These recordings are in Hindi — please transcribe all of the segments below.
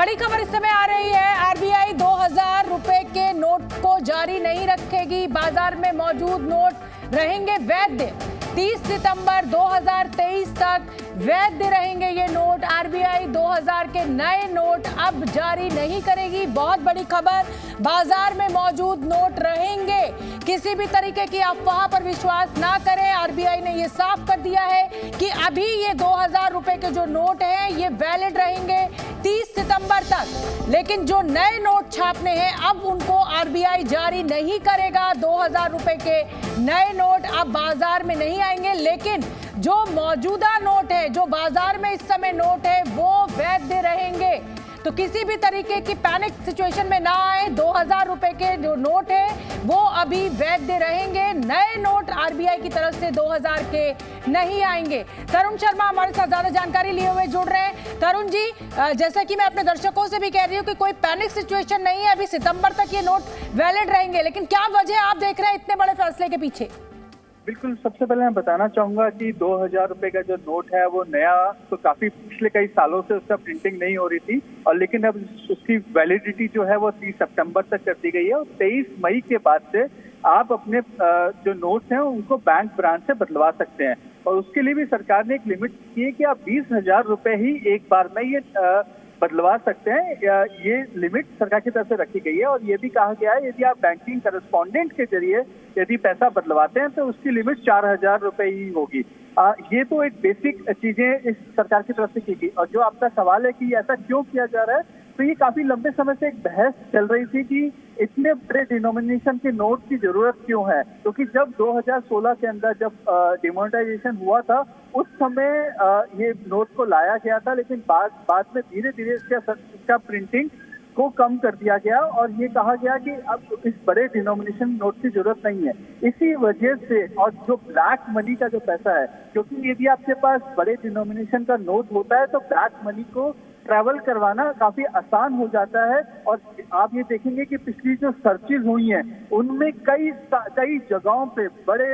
बड़ी खबर इस समय आ रही है। आरबीआई 2000 रुपए के नोट को जारी नहीं रखेगी। बाजार में मौजूद नोट रहेंगे वैध। 30 सितंबर 2023 तक वैध रहेंगे ये नोट। आरबीआई 2000 के नए नोट अब जारी नहीं करेगी। बहुत बड़ी खबर, बाजार में मौजूद नोट रहेंगे। किसी भी तरीके की अफवाह पर विश्वास ना करें। आरबीआई ने ये साफ कर दिया है कि अभी ये 2000 रुपए के जो नोट हैं ये वैलिड रहेंगे 30 सितंबर तक। लेकिन जो नए नोट छापने हैं अब उनको आरबीआई जारी नहीं करेगा। 2000 रुपए के नए नोट अब बाजार में नहीं आएंगे, लेकिन जो मौजूदा नोट है, जो बाजार में इस समय नोट है, वो वैध रहेंगे। तो किसी भी तरीके की पैनिक सिचुएशन में ना आए। 2000 रुपए के जो नोट है वो अभी वैध रहेंगे। नए नोट आरबीआई की तरफ से 2000 के नहीं आएंगे। तरुण शर्मा हमारे साथ ज्यादा जानकारी लिए हुए जुड़ रहे हैं। तरुण जी, जैसा कि मैं अपने दर्शकों से भी कह रही हूँ कि कोई पैनिक सिचुएशन नहीं है, अभी सितंबर तक ये नोट वैलिड रहेंगे, लेकिन क्या वजह आप देख रहे हैं इतने बड़े फैसले के पीछे? बिल्कुल, सबसे पहले मैं बताना चाहूंगा कि 2000 रुपए का जो नोट है वो नया तो काफी पिछले कई सालों से उसका प्रिंटिंग नहीं हो रही थी, और लेकिन अब उसकी वैलिडिटी जो है वो 30 सितंबर तक कर दी गई है। और 23 मई के बाद से आप अपने जो नोट्स हैं उनको बैंक ब्रांच से बदलवा सकते हैं। और उसके लिए भी सरकार ने एक लिमिट की है कि आप 20,000 रुपए ही एक बार में ये बदलवा सकते हैं। ये लिमिट सरकार की तरफ से रखी गई है। और ये भी कहा गया है यदि आप बैंकिंग करस्पॉन्डेंट के जरिए यदि पैसा बदलवाते हैं तो उसकी लिमिट 4000 रुपए ही होगी। ये तो एक बेसिक चीजें इस सरकार की तरफ से की गई। और जो आपका सवाल है कि ऐसा क्यों किया जा रहा है, तो ये काफी लंबे समय से एक बहस चल रही थी कि इतने बड़े डिनोमिनेशन के नोट की जरूरत क्यों है। क्योंकि जब 2016 के अंदर जब डिमोनेटाइजेशन हुआ था उस समय ये नोट को लाया गया था, लेकिन बाद में धीरे धीरे इसका प्रिंटिंग को कम कर दिया गया और ये कहा गया कि अब इस बड़े डिनोमिनेशन नोट की जरूरत नहीं है। इसी वजह से, और जो ब्लैक मनी का जो पैसा है, क्योंकि यदि आपके पास बड़े डिनोमिनेशन का नोट होता है तो ब्लैक मनी को ट्रैवल करवाना काफी आसान हो जाता है। और आप ये देखेंगे कि पिछली जो सर्चेज हुई हैं उनमें कई जगहों पे बड़े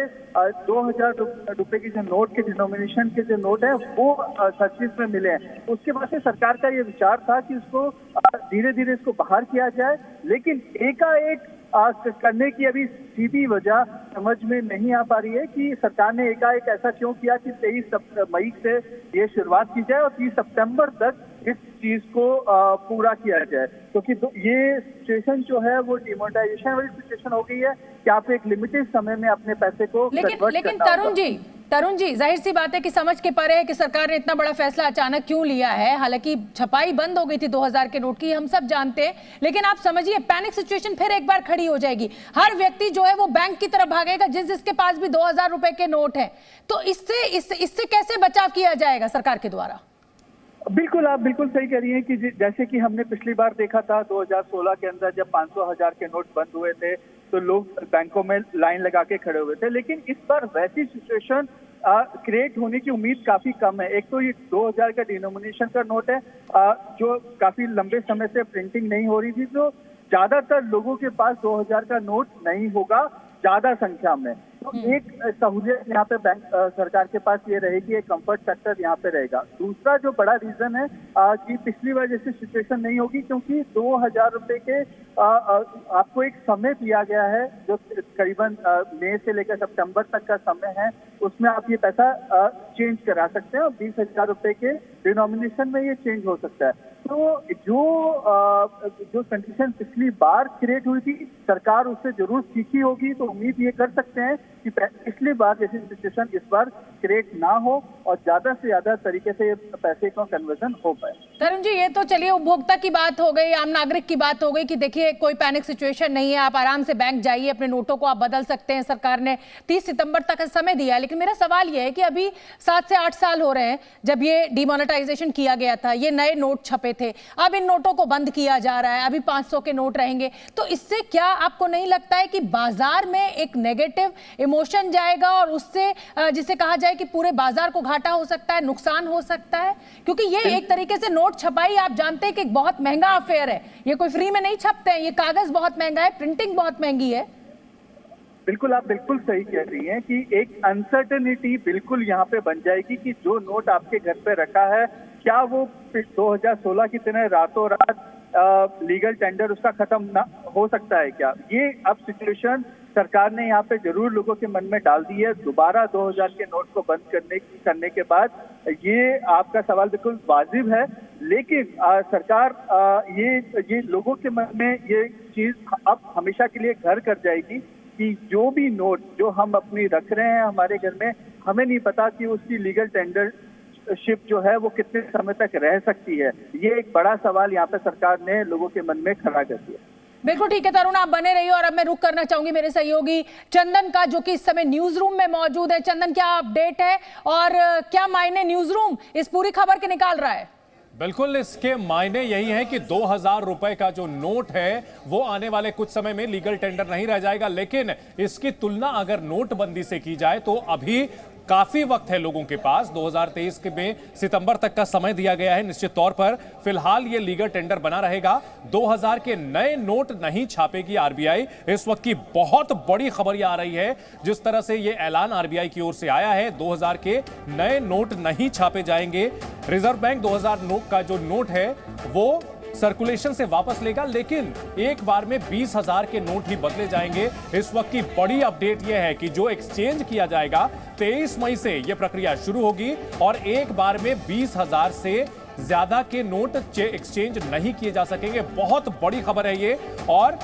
2000 रुपए के जो नोट के डिनोमिनेशन के जो नोट है वो सर्चेज में मिले हैं। उसके बाद से सरकार का ये विचार था कि उसको धीरे धीरे इसको बाहर किया जाए, लेकिन एकाएक करने की अभी सीधी वजह समझ में नहीं आ पा रही है कि सरकार ने एकाएक ऐसा क्यों किया कि 23 मई से ये शुरुआत की जाए और 30 सितंबर तक इस चीज को पूरा किया जाए। क्योंकि ये सिचुएशन जो है वो डिमोनेटाइजेशन वाली सिचुएशन हो गई है कि आप एक लिमिटेड समय में अपने पैसे को लेकिन तरुण जी जाहिर सी बात है कि समझ के परे है कि सरकार ने इतना बड़ा फैसला अचानक क्यों लिया है। हालांकि छपाई बंद हो गई थी 2000 के नोट की, हम सब जानते हैं, लेकिन आप समझिए पैनिक सिचुएशन फिर एक बार खड़ी हो जाएगी। हर व्यक्ति जो है वो बैंक की तरफ भागेगा जिसके पास भी 2000 रुपए के नोट है। तो इससे कैसे बचाव किया जाएगा सरकार के द्वारा? बिल्कुल, आप बिल्कुल सही कह रही हैं कि जैसे कि हमने पिछली बार देखा था 2016 के अंदर जब 500,000 के नोट बंद हुए थे तो लोग बैंकों में लाइन लगा के खड़े हुए थे, लेकिन इस बार वैसी सिचुएशन क्रिएट होने की उम्मीद काफी कम है। एक तो ये 2000 का डिनोमिनेशन का नोट है जो काफी लंबे समय से प्रिंटिंग नहीं हो रही थी, तो ज्यादातर लोगों के पास 2000 का नोट नहीं होगा ज्यादा संख्या में। तो एक सहूलियत यहाँ पे बैंक सरकार के पास ये रहेगी, एक कंफर्ट फैक्टर यहाँ पे रहेगा। दूसरा जो बड़ा रीजन है कि पिछली बार जैसी सिचुएशन नहीं होगी, क्योंकि 2000 रुपए के आपको एक समय दिया गया है जो करीबन मई से लेकर सितंबर तक का समय है, उसमें आप ये पैसा चेंज करा सकते हैं और 20,000 रुपए के डिनोमिनेशन में ये चेंज हो सकता है। तो जो कंडीशन पिछली बार क्रिएट हुई थी सरकार उससे जरूर सीखी होगी, तो उम्मीद ये कर सकते हैं कि पिछली बार जैसी सिचुएशन इस बार क्रिएट ना हो और ज्यादा से ज्यादा तरीके से पैसे का कन्वर्जन हो पाए। तरुण जी, ये तो चलिए उपभोक्ता की बात हो गई, आम नागरिक की बात हो गई कि देखिए कोई पैनिक सिचुएशन नहीं है, आप आराम से बैंक जाइए, अपने नोटों को आप बदल सकते हैं। सरकार ने 30 सितंबर तक का समय दिया है, लेकिन मेरा सवाल ये है कि अभी 7 से 8 साल हो रहे हैं जब ये डिमोनेटाइजेशन किया गया था, ये नए नोट छपे थे, अब इन नोटों को बंद किया जा रहा है, अभी 500 के नोट रहेंगे। तो इससे क्या आपको नहीं लगता है कि बाजार में एक नेगेटिव इमोशन जाएगा और उससे जिसे कहा जाए कि पूरे बाजार को घाटा हो सकता है, नुकसान हो सकता है? क्योंकि ये एक तरीके से नोट छपाई आप जानते हैं कि एक बहुत महंगा अफेयर है, ये कोई फ्री में नहीं छपते हैं, ये कागज बहुत महंगा है, प्रिंटिंग बहुत महंगी है। बिल्कुल, आप बिल्कुल सही कह रही हैं कि एक अनसर्टेनिटी बिल्कुल यहाँ पे बन जाएगी कि जो नोट आपके घर पे रखा है, क्या वो 2016 की तरह रातों रात लीगल टेंडर उसका खत्म ना हो सकता है क्या? ये अब सिचुएशन सरकार ने यहाँ पे जरूर लोगों के मन में डाल दी है। दोबारा 2000 के नोट को बंद करने के बाद ये आपका सवाल बिल्कुल वाजिब है, लेकिन सरकार ये लोगों के मन में ये चीज अब हमेशा के लिए घर कर जाएगी कि जो भी नोट जो हम अपनी रख रहे हैं हमारे घर में, हमें नहीं पता कि उसकी लीगल टेंडरशिप जो है वो कितने समय तक रह सकती है। ये एक बड़ा सवाल यहाँ पे सरकार ने लोगों के मन में खड़ा कर दिया। बिल्कुल ठीक है तरुण, आप बने रहिए और अब मैं रुक करना चाहूंगी मेरे सहयोगी चंदन का, जो कि इस समय न्यूज रूम में मौजूद है। चंदन, क्या अपडेट है और क्या मायने न्यूज रूम इस पूरी खबर के निकाल रहा है? बिल्कुल, इसके मायने यही है कि 2000 रुपए का जो नोट है वो आने वाले कुछ समय में लीगल टेंडर नहीं रह जाएगा। लेकिन इसकी तुलना अगर नोटबंदी से की जाए तो अभी काफी वक्त है लोगों के पास। 2023 में सितंबर तक का समय दिया गया है निश्चित तौर पर। फिलहाल ये लीगल टेंडर बना रहेगा। 2000 के नए नोट नहीं छापेगी आरबीआई। इस वक्त की बहुत बड़ी खबर यह आ रही है, जिस तरह से ये ऐलान आरबीआई की ओर से आया है, 2000 के नए नोट नहीं छापे जाएंगे। रिजर्व बैंक 2000 नोट का जो नोट है वो सर्कुलेशन से वापस लेगा, लेकिन एक बार में 20,000 के नोट ही बदले जाएंगे। इस वक्त की बड़ी अपडेट यह है कि जो एक्सचेंज किया जाएगा 23 मई से यह प्रक्रिया शुरू होगी और एक बार में 20,000 से ज्यादा के नोट एक्सचेंज नहीं किए जा सकेंगे। बहुत बड़ी खबर है ये, और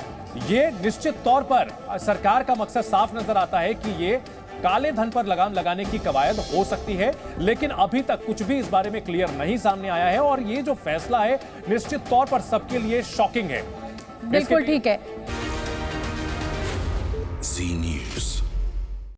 ये निश्चित तौर पर सरकार का मकसद साफ नजर आता है कि ये काले धन पर लगाम लगाने की कवायद हो सकती है, लेकिन अभी तक कुछ भी इस बारे में क्लियर नहीं सामने आया है और ये जो फैसला है निश्चित तौर पर सबके लिए शॉकिंग है। बिल्कुल ठीक है।